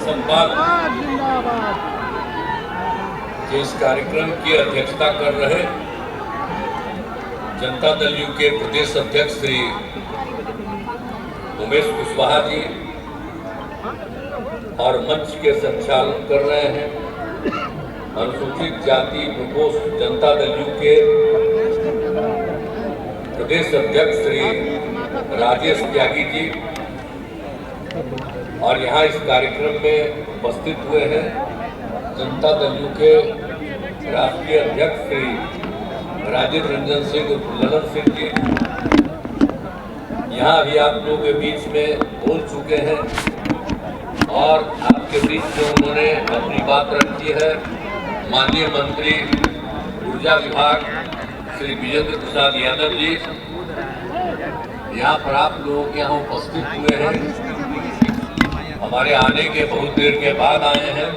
संवाद के इस कार्यक्रम की अध्यक्षता कर रहे जनता दल यू के प्रदेश अध्यक्ष श्री उमेश कुशवाहा जी और मंच के संचालन कर रहे हैं अनुसूचित जाति प्रकोष्ठ जनता दल यू के प्रदेश अध्यक्ष श्री राजेश त्यागी जी और यहाँ इस कार्यक्रम में उपस्थित हुए हैं जनता दल यू के राष्ट्रीय अध्यक्ष श्री राजीव रंजन सिंह ललन सिंह जी यहाँ अभी आप लोगों के बीच में बोल चुके हैं और आपके बीच में उन्होंने अपनी बात रखी है माननीय मंत्री ऊर्जा विभाग श्री विजेंद्र प्रसाद यादव जी यहाँ पर आप लोगों के यहाँ उपस्थित हुए हैं। हमारे आने के बहुत देर के बाद आए हैं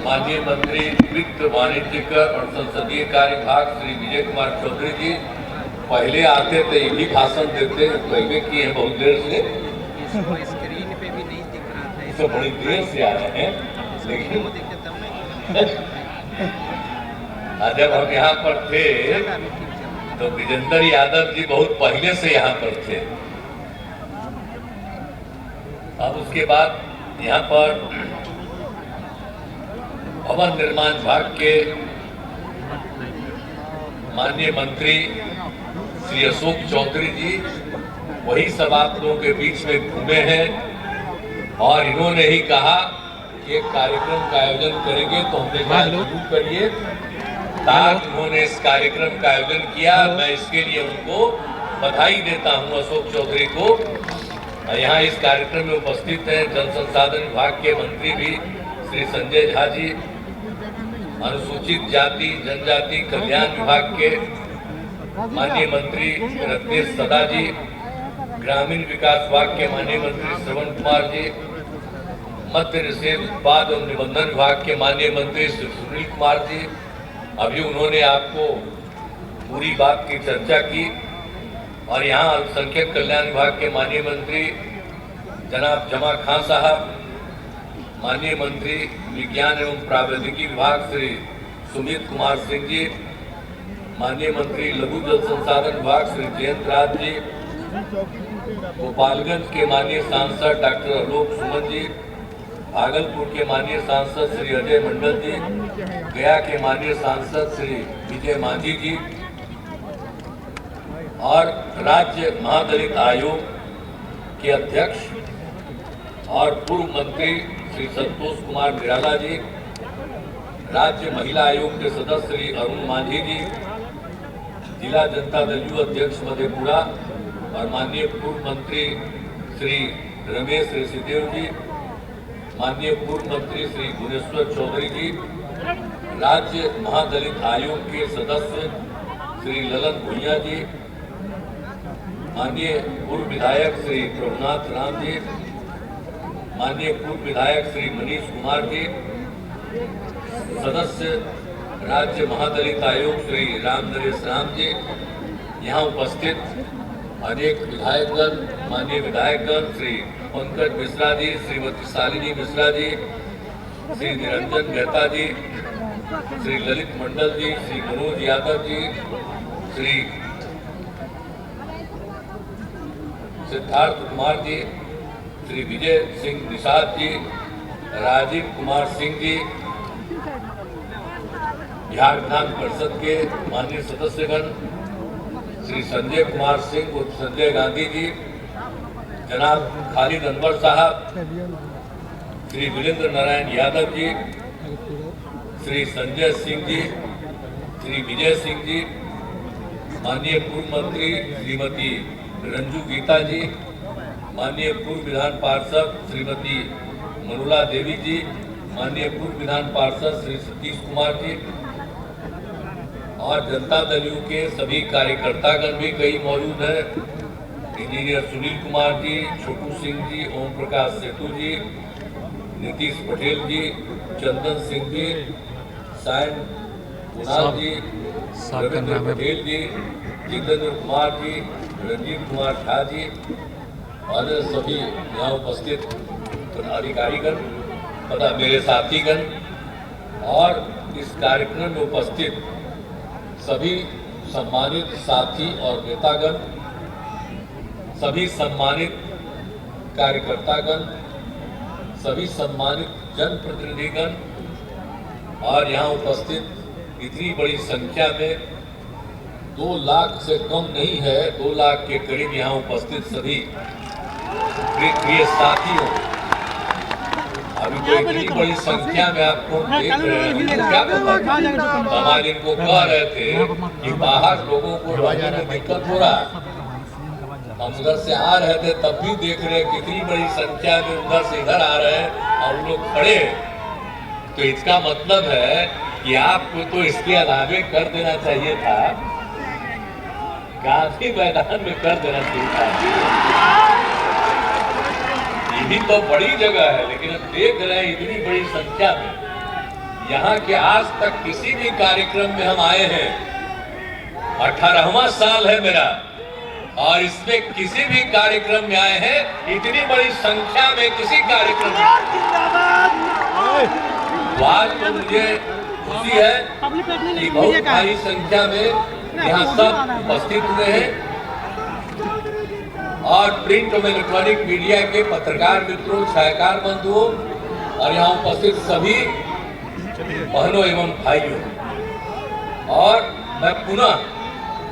माननीय मंत्री वित्त वाणिज्य कर और संसदीय कार्य विभाग श्री विजय कुमार चौधरी जी पहले आते थे यही भाषण देते पहले किए हैं बहुत देर से स्क्रीन पे भी नहीं दिख रहा था तो बड़ी देर से आए हैं लेकिन जब हम यहाँ पर थे तो विजेंद्र यादव जी बहुत पहले से यहाँ पर थे। अब उसके बाद यहाँ पर भवन निर्माण विभाग के माननीय मंत्री श्री अशोक चौधरी जी वही सब आप लोगों के बीच में घूमे हैं और इन्होंने ही कहा कि एक कार्यक्रम का आयोजन करेंगे तो हमने कहा जरूर करिए। ताकि उन्होंने इस कार्यक्रम का आयोजन किया मैं इसके लिए उनको बधाई देता हूं अशोक चौधरी को। यहाँ इस कार्यक्रम में उपस्थित हैं जल संसाधन विभाग के मंत्री भी श्री संजय झा जी, अनुसूचित जाति जनजाति कल्याण विभाग के माननीय मंत्री रत्नेश सदा जी, ग्रामीण विकास विभाग के माननीय मंत्री श्रवण कुमार जी, मद्य निषेध उत्पाद एवं निबंधन विभाग के माननीय मंत्री श्री सुनील कुमार जी। अभी उन्होंने आपको पूरी बात की चर्चा की और यहाँ अल्पसंख्यक कल्याण विभाग के माननीय मंत्री जनाब जमा खान साहब, माननीय मंत्री विज्ञान एवं प्रावैधिकी विभाग श्री सुमित कुमार सिंह जी, माननीय मंत्री लघु जल संसाधन विभाग श्री जयंत राज जी, गोपालगंज के माननीय सांसद डॉक्टर आलोक सुमन जी, भागलपुर के माननीय सांसद श्री अजय मंडल जी, गया के माननीय सांसद श्री विजय मांझी जी और राज्य महादलित आयोग के अध्यक्ष और पूर्व मंत्री श्री संतोष कुमार निराला जी, राज्य महिला आयोग के सदस्य श्री अरुण मांझी जी, जिला जनता दल यू अध्यक्ष मधेपुरा और माननीय पूर्व मंत्री श्री रमेश ऋषिदेव जी, माननीय पूर्व मंत्री श्री गुणेश्वर चौधरी जी, राज्य महादलित आयोग के सदस्य श्री ललन भुइया जी, माननीय पूर्व विधायक श्री प्रभुनाथ राम जी, माननीय पूर्व विधायक श्री मनीष कुमार जी, सदस्य राज्य महादलित आयोग श्री राम नरेश राम जी, यहाँ उपस्थित अनेक विधायकगण माननीय विधायकगण श्री पंकज मिश्रा जी, श्रीमती शालिनी मिश्रा जी, श्री निरंजन मेहता जी, श्री ललित मंडल जी, श्री मनोज यादव जी, श्री सिद्धार्थ कुमार जी, श्री विजय सिंह निषाद जी, राजीव कुमार सिंह जी, बिहार विधान परिषद के माननीय सदस्यगण श्री संजय कुमार सिंह और संजय गांधी जी, जनाब खालिद अनवर साहब, श्री वीरेंद्र नारायण यादव जी, श्री संजय सिंह जी, श्री विजय सिंह जी, माननीय पूर्व मंत्री श्रीमती रंजू गीता जी, माननीय पूर्व विधान पार्षद श्रीमती मनुला देवी जी, माननीय पूर्व विधान पार्षद श्री सतीश कुमार जी और जनता दल यू के सभी कार्यकर्तागण भी कई मौजूद हैं। इंजीनियर सुनील कुमार जी, छोटू सिंह जी, ओम प्रकाश सेतु जी, नीतीश पटेल जी, चंदन सिंह जी, सायन कुणाल जी, रविंद्र पटेल जी, जितेंद्र कुमार जी, रंजीत कुमार झा जी और सभी यहाँ उपस्थित अधिकारीगण तथा मेरे साथीगण और इस कार्यक्रम में उपस्थित सभी सम्मानित साथी और नेतागण, सभी सम्मानित कार्यकर्तागण, सभी सम्मानित जनप्रतिनिधिगण और यहाँ उपस्थित इतनी बड़ी संख्या में 2 लाख से कम नहीं है, 2 लाख के करीब यहाँ उपस्थित सभी प्रिय साथियों, अभी तो इतनी बड़ी संख्या में आपको देख रहे हैं। क्या पता, हमारे इनको कह रहे थे कि बाहर लोगों को रहने में दिक्कत हो रहा है। हम उधर से आ रहे थे तब भी देख रहे हैं कितनी बड़ी संख्या में उधर से इधर आ रहे हैं और लोग खड़े। तो इसका मतलब है कि आपको तो इसके अलावे कर देना चाहिए था, गांधी मैदान में कर देना चाहिए था। ये भी तो बड़ी जगह है, लेकिन अब देख रहे हैं इतनी बड़ी संख्या में। यहाँ के आज तक किसी भी कार्यक्रम में हम आए हैं, 18वां साल है मेरा, और इसमें किसी भी कार्यक्रम में आए हैं इतनी बड़ी संख्या में किसी कार्यक्रम में। आज तो मुझे खुशी है कि बहुत भारी संख्या में यहाँ सब उपस्थित हुए हैं और प्रिंट और इलेक्ट्रॉनिक मीडिया के पत्रकार मित्रों, छायाकार बंधुओं और यहाँ उपस्थित सभी बहनों एवं भाइयों। और मैं पुनः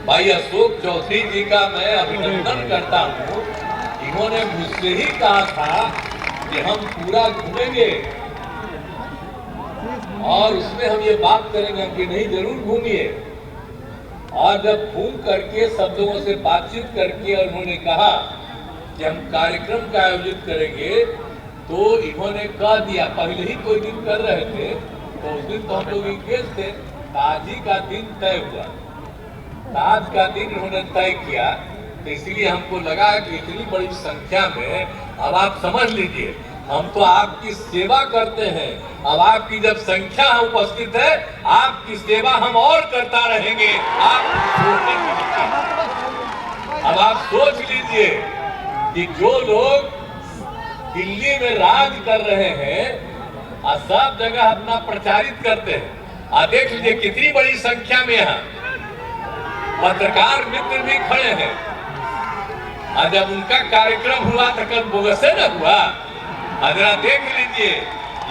भाई अशोक चौधरी जी का मैं अभिनंदन करता हूँ। इन्होंने मुझसे ही कहा था कि हम पूरा घूमेंगे और उसमें हम ये बात करेंगे कि नहीं, जरूर घूमिए। और जब घूम करके सब लोगों से बातचीत करके और उन्होंने कहा कि हम कार्यक्रम का आयोजित करेंगे, तो इन्होंने कह दिया, पहले ही कोई दिन कर रहे थे तो उस दिन तो हम लोग इंगेज थे, आज ही का दिन तय हुआ, आज का दिन इन्होंने तय किया। तो इसलिए हमको लगा कि इतनी बड़ी संख्या में, अब आप समझ लीजिए, हम तो आपकी सेवा करते हैं। अब आपकी जब संख्या उपस्थित है, आपकी सेवा हम और करता रहेंगे। अब आप सोच लीजिए कि जो लोग दिल्ली में राज कर रहे हैं और सब जगह अपना प्रचारित करते हैं, देख लीजिए कितनी बड़ी संख्या में यहाँ पत्रकार मित्र भी खड़े हैं। और जब उनका कार्यक्रम हुआ तो कल बोगसे न हुआ। जरा देख लीजिए,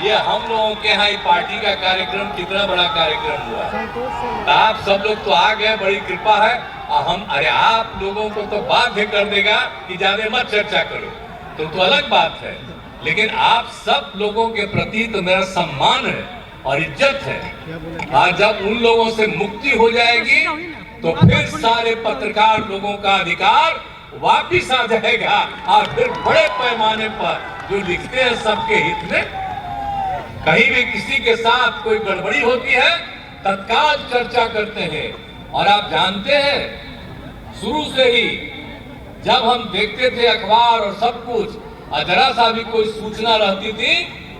ये हम लोगों के यहाँ पार्टी का कार्यक्रम कितना बड़ा कार्यक्रम हुआ। तो आप सब लोग तो आ गए, बड़ी कृपा है। और हम, अरे आप लोगों को तो बाध्य कर देगा कि ज्यादा मत चर्चा करो, तो अलग बात है। लेकिन आप सब लोगों के प्रति तो मेरा सम्मान है और इज्जत है। और जब उन लोगों से मुक्ति हो जाएगी तो फिर सारे पत्रकार लोगों का अधिकार वापिस आ जाएगा। और फिर बड़े पैमाने पर जो लिखते हैं सबके हित में, कहीं भी किसी के साथ कोई गड़बड़ी होती है तत्काल चर्चा करते हैं। और आप जानते हैं, शुरू से ही जब हम देखते थे अखबार और सब कुछ, जरा सा भी कोई सूचना रहती थी,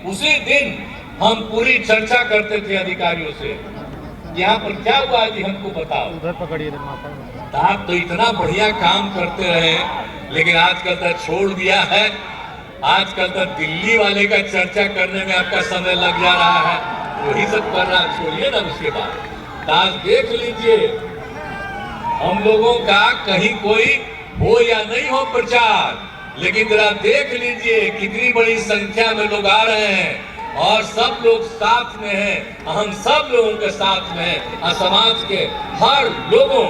उसी दिन हम पूरी चर्चा करते थे अधिकारियों से, यहाँ पर क्या हुआ जी, हमको बताओ। उधर पकड़िए, आप तो इतना बढ़िया काम करते रहे, लेकिन आजकल तो छोड़ दिया है। आजकल तो दिल्ली वाले का चर्चा करने में आपका समय लग जा रहा है, वही सब कर रहा, छोड़िए ना। उसके बाद आज देख लीजिए, हम लोगों का कहीं कोई हो या नहीं हो प्रचार, लेकिन जरा देख लीजिए कितनी बड़ी संख्या में लोग आ रहे हैं और सब लोग साथ में हैं। हम सब लोगों के साथ में हैं और समाज के हर लोगों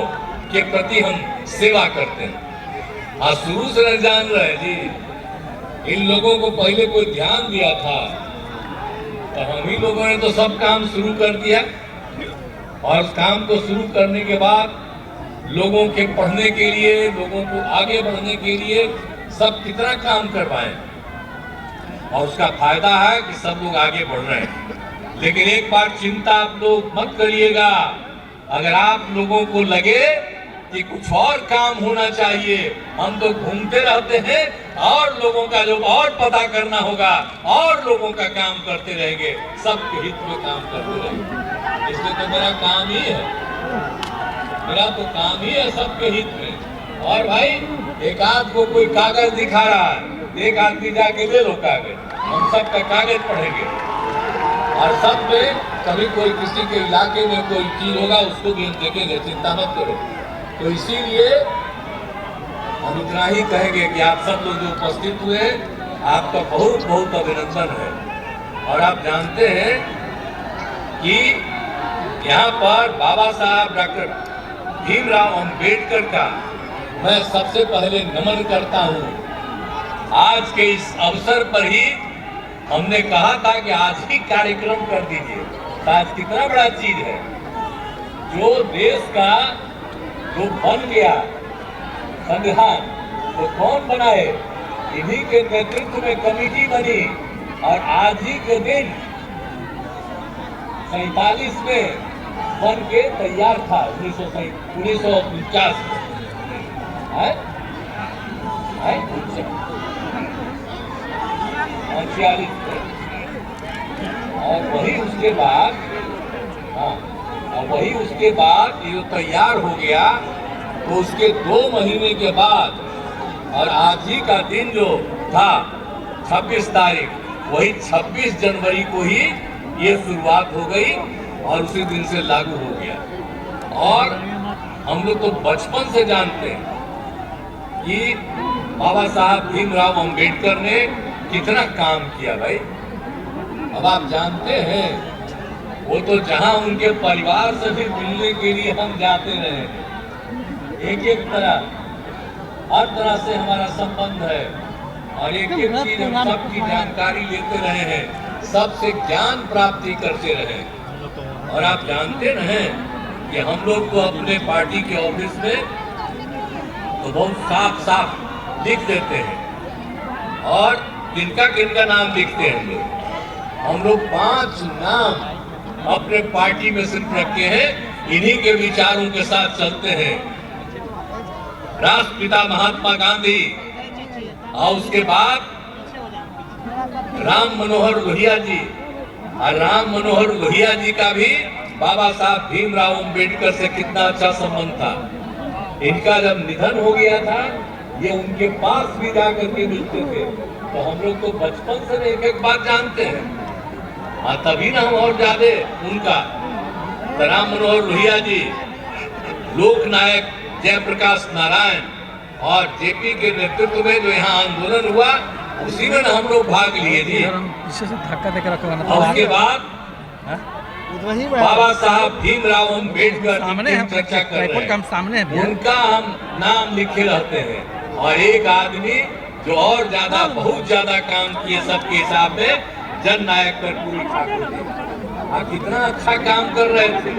के प्रति हम सेवा करते हैं। और शुरू से न जान रहे जी, इन लोगों को पहले कोई ध्यान दिया था तो हम ही लोगों ने तो सब काम शुरू कर दिया। और उस काम को शुरू करने के बाद लोगों के पढ़ने के लिए, लोगों को आगे बढ़ने के लिए सब कितना काम कर पाए, और उसका फायदा है कि सब लोग आगे बढ़ रहे हैं। लेकिन एक बार चिंता आप लोग मत करिएगा, अगर आप लोगों को लगे कि कुछ और काम होना चाहिए, हम तो घूमते रहते हैं और लोगों का जो और पता करना होगा और लोगों का काम करते रहेंगे, सबके हित में काम करते रहेंगे। इसलिए तो मेरा काम ही है, मेरा तो काम ही है सबके हित में। और भाई, एक आध को कोई कागज दिखा रहा है, एक आदमी जाके ले लो कागज, हम सब का कागज पढ़ेंगे और सब में कभी कोई किसी के इलाके में कोई चीज होगा उसको भी हम देखेंगे, चिंता मत करो। तो इसीलिए हम इतना ही कहेंगे कि आप सब लोग जो उपस्थित हुए आपका बहुत बहुत अभिनंदन है। और आप जानते हैं कि यहाँ पर बाबा साहब डॉक्टर भीमराव अंबेडकर का मैं सबसे पहले नमन करता हूँ। आज के इस अवसर पर ही हमने कहा था कि आज ही कार्यक्रम कर दीजिए। तो आज कितना बड़ा चीज है, जो देश का जो बन गया संविधान, तो कौन बनाए? इन्हीं के नेतृत्व में कमेटी बनी और आज ही के दिन 47 में बन के तैयार था 1949 और वही उसके बाद और वही उसके बाद ये तैयार हो गया। तो उसके 2 महीने के बाद और आज ही का दिन जो था 26 तारीख, वही 26 जनवरी को ही ये शुरुआत हो गई और उसी दिन से लागू हो गया। और हम लोग तो बचपन से जानते हैं कि बाबा साहब भीमराव अंबेडकर ने कितना काम किया भाई। अब आप जानते हैं वो तो जहां उनके परिवार से भी मिलने के लिए हम जाते रहे, एक तरह हर तरह से हमारा संबंध है और एक चीज हम सबकी जानकारी लेते रहे हैं, सबसे ज्ञान प्राप्ति करते रहे। और आप जानते रहे कि हम लोग को अपने पार्टी के ऑफिस में तो बहुत साफ साफ लिख देते हैं और किनका नाम लिखते हैं हम लोग 5 नाम अपने पार्टी में सिर्फ रखे हैं, इन्हीं के विचारों के साथ चलते हैं। राष्ट्रपिता महात्मा गांधी और उसके बाद राम मनोहर लोहिया जी, और राम मनोहर लोहिया जी का भी बाबा साहब भीमराव अंबेडकर से कितना अच्छा संबंध था। इनका जब निधन हो गया था ये उनके पास भी जाकर के मिलते थे। तो हम लोग तो बचपन से एक बात जानते हैं, तभी ना हम और ज्यादा उनका राम मनोहर लोहिया जी, लोक नायक जयप्रकाश नारायण और जेपी के नेतृत्व में जो यहाँ आंदोलन हुआ उसी में हम लोग भाग लिए जी। धक्का देकर रखवाना और उसके बाद बाबा साहब भीमराव अंबेडकर सामने की चर्चा कर रहे हैं, सामने है, उनका हम नाम लिखे रहते हैं। और एक आदमी जो और ज्यादा बहुत ज्यादा काम किए सबके हिसाब में, जन नायक कर्पूरी ठाकुर जी कितना अच्छा काम कर रहे थे।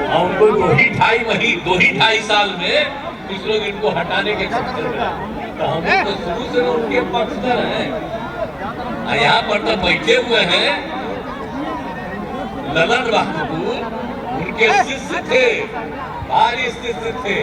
और उनको 2.5 साल में कुछ लोग इनको हटाने के चक्कर में, तो हम तो शुरू से उनके पक्षधर हैं। यहाँ पर तो बैठे हुए हैं ललन बहादुर, उनके शिष्य थे, भारी शिष्य थे।